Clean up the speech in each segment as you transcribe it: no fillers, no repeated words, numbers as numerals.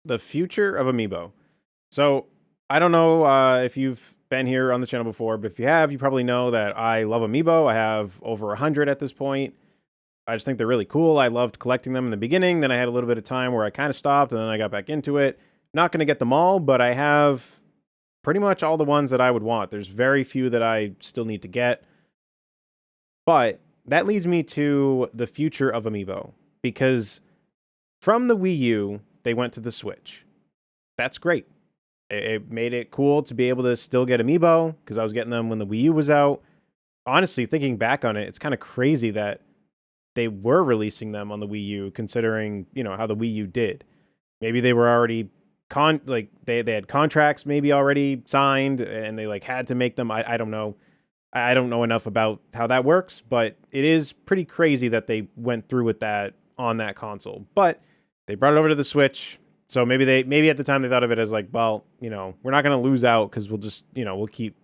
The future of Amiibo. So I don't know if you've been here on the channel before, but if you have, you probably know that I love Amiibo. I have over 100 at this point. I just think they're really cool. I loved collecting them in the beginning. Then I had a little bit of time where I kind of stopped, and then I got back into it. Not going to get them all, but I have pretty much all the ones that I would want. There's very few that I still need to get. But that leads me to the future of Amiibo, because from the Wii U, they went to the Switch. That's great. It made it cool to be able to still get Amiibo, because I was getting them when the Wii U was out. Honestly, thinking back on it, it's kind of crazy that they were releasing them on the Wii U, considering, how the Wii U did. Maybe they were already they had contracts maybe already signed, and they had to make them. I don't know. I don't know enough about how that works, but it is pretty crazy that they went through with that on that console. But they brought it over to the Switch. So maybe at the time they thought of it as well, we're not going to lose out, because we'll just, we'll keep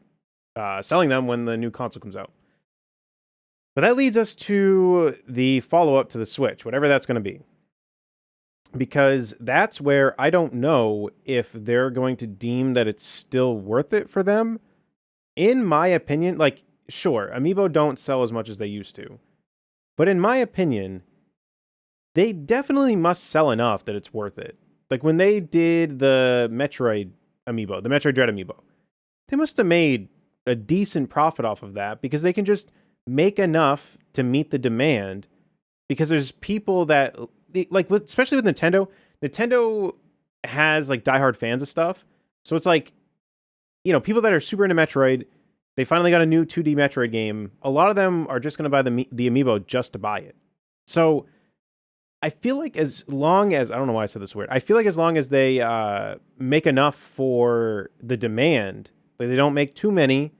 selling them when the new console comes out. But that leads us to the follow-up to the Switch, whatever that's going to be. Because that's where I don't know if they're going to deem that it's still worth it for them. In my opinion, sure, Amiibo don't sell as much as they used to. But in my opinion, they definitely must sell enough that it's worth it. When they did the Metroid Amiibo, the Metroid Dread Amiibo, they must have made a decent profit off of that, because they can just make enough to meet the demand, because there's people that, especially with Nintendo has diehard fans of stuff. So it's people that are super into Metroid, they finally got a new 2D Metroid game. A lot of them are just going to buy the Amiibo just to buy it. So I feel as long as, I don't know why I said this word, I feel as long as they make enough for the demand, they don't make too many,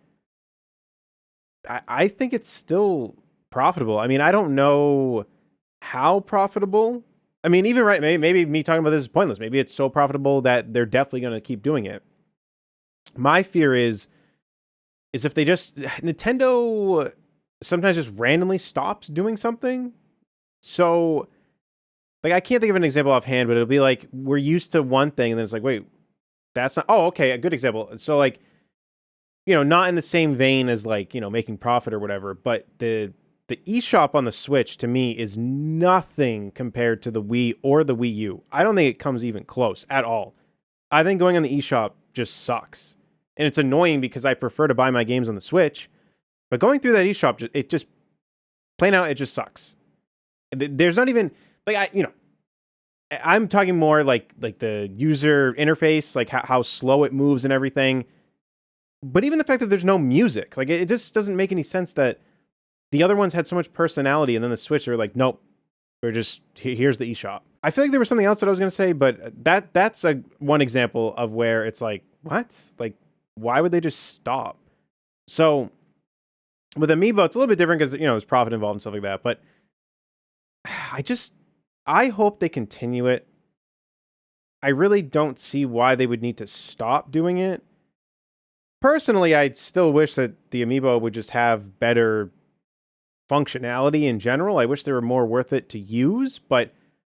I think it's still profitable. I mean, I don't know how profitable. I mean, even maybe me talking about this is pointless. Maybe it's so profitable that they're definitely going to keep doing it. My fear is if they just, Nintendo sometimes just randomly stops doing something. So I can't think of an example offhand, but it'll be we're used to one thing, and then it's wait, that's not, oh, okay, a good example. So not in the same vein as making profit or whatever, but the eShop on the Switch to me is nothing compared to the Wii or the Wii U. I don't think it comes even close at all. I think going on the eShop just sucks. And it's annoying, because I prefer to buy my games on the Switch, but going through that eShop, it just, plain out, it just sucks. There's not even, I'm talking more the user interface, how slow it moves and everything. But even the fact that there's no music, it just doesn't make any sense that the other ones had so much personality, and then the Switch are nope, we're just, here's the eShop. I feel there was something else that I was going to say, but that's one example of where it's what? Why would they just stop? So with Amiibo, it's a little bit different, because there's profit involved and stuff like that. But I hope they continue it. I really don't see why they would need to stop doing it. Personally, I still wish that the Amiibo would just have better functionality in general. I wish they were more worth it to use, but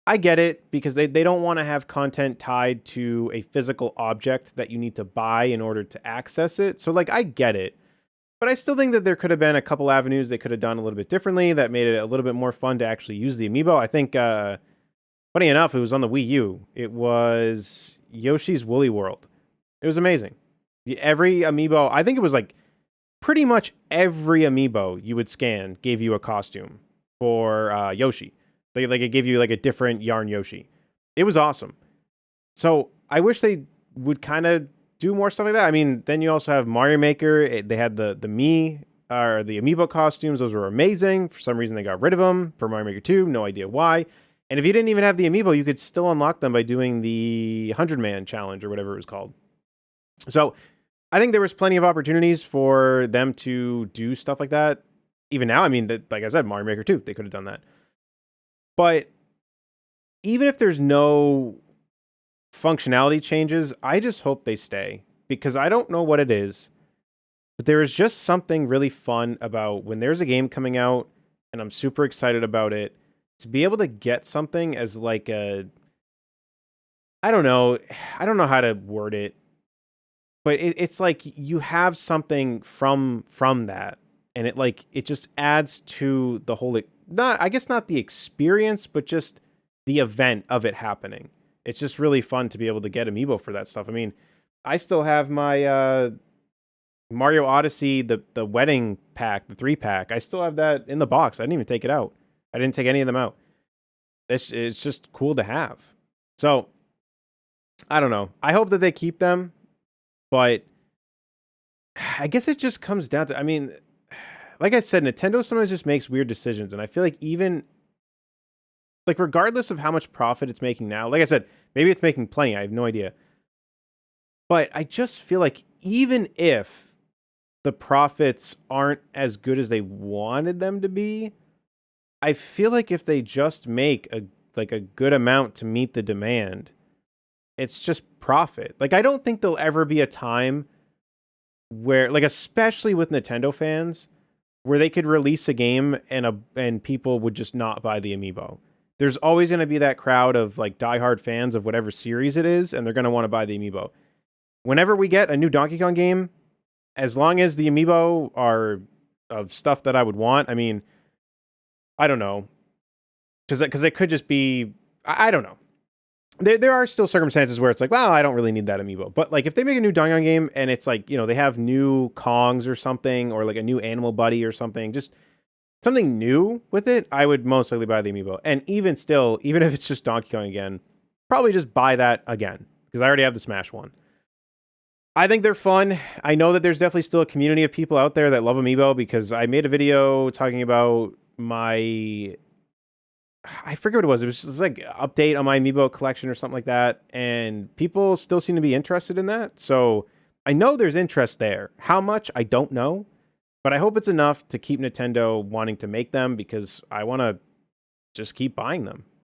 I get it, because they don't want to have content tied to a physical object that you need to buy in order to access it. So I get it. But I still think that there could have been a couple avenues they could have done a little bit differently that made it a little bit more fun to actually use the Amiibo. I think, funny enough, it was on the Wii U. It was Yoshi's Woolly World. It was amazing. Every Amiibo, I think it was pretty much every Amiibo you would scan gave you a costume for Yoshi. It gave you a different yarn Yoshi. It was awesome. So I wish they would kind of do more stuff like that. I mean, then you also have Mario Maker. They had the Mii, or the Amiibo costumes. Those were amazing. For some reason, they got rid of them for Mario Maker 2. No idea why. And if you didn't even have the Amiibo, you could still unlock them by doing the 100-man challenge or whatever it was called. So I think there was plenty of opportunities for them to do stuff like that. Even now, I mean, like I said, Mario Maker 2, they could have done that. But even if there's no functionality changes, I just hope they stay, because I don't know what it is, but there is just something really fun about when there's a game coming out and I'm super excited about it, to be able to get something as I don't know. I don't know how to word it, but it's like you have something from that, and it just adds to the whole, not, I guess not the experience, but just the event of it happening. It's just really fun to be able to get Amiibo for that stuff. I mean, I still have my Mario Odyssey, the wedding pack, the 3-pack. I still have that in the box. I didn't even take it out. I didn't take any of them out. It's just cool to have. So I don't know. I hope that they keep them, but I guess it just comes down to, I mean, like I said, Nintendo sometimes just makes weird decisions, and I feel like even like regardless of how much profit it's making now, like I said, maybe it's making plenty. I have no idea. But I just feel like even if the profits aren't as good as they wanted them to be, I feel like if they just make a good amount to meet the demand, it's just profit. Like I don't think there'll ever be a time where, like, especially with Nintendo fans, where they could release a game and people would just not buy the Amiibo. There's always going to be that crowd of like diehard fans of whatever series it is, and they're going to want to buy the Amiibo. Whenever we get a new Donkey Kong game, as long as the Amiibo are of stuff that I would want, I mean, I don't know, because it could just be, I don't know. There are still circumstances where it's like, well, I don't really need that Amiibo. But like if they make a new Donkey Kong game and it's like, you know, they have new Kongs or something, or like a new Animal Buddy or something, just something new with it, I would most likely buy the Amiibo. And even still, even if it's just Donkey Kong again, probably just buy that again, because I already have the Smash one. I think they're fun. I know that there's definitely still a community of people out there that love Amiibo, because I made a video talking about my, I forget what it was. It was just like an update on my Amiibo collection or something like that. And people still seem to be interested in that. So I know there's interest there. How much, I don't know. But I hope it's enough to keep Nintendo wanting to make them, because I want to just keep buying them.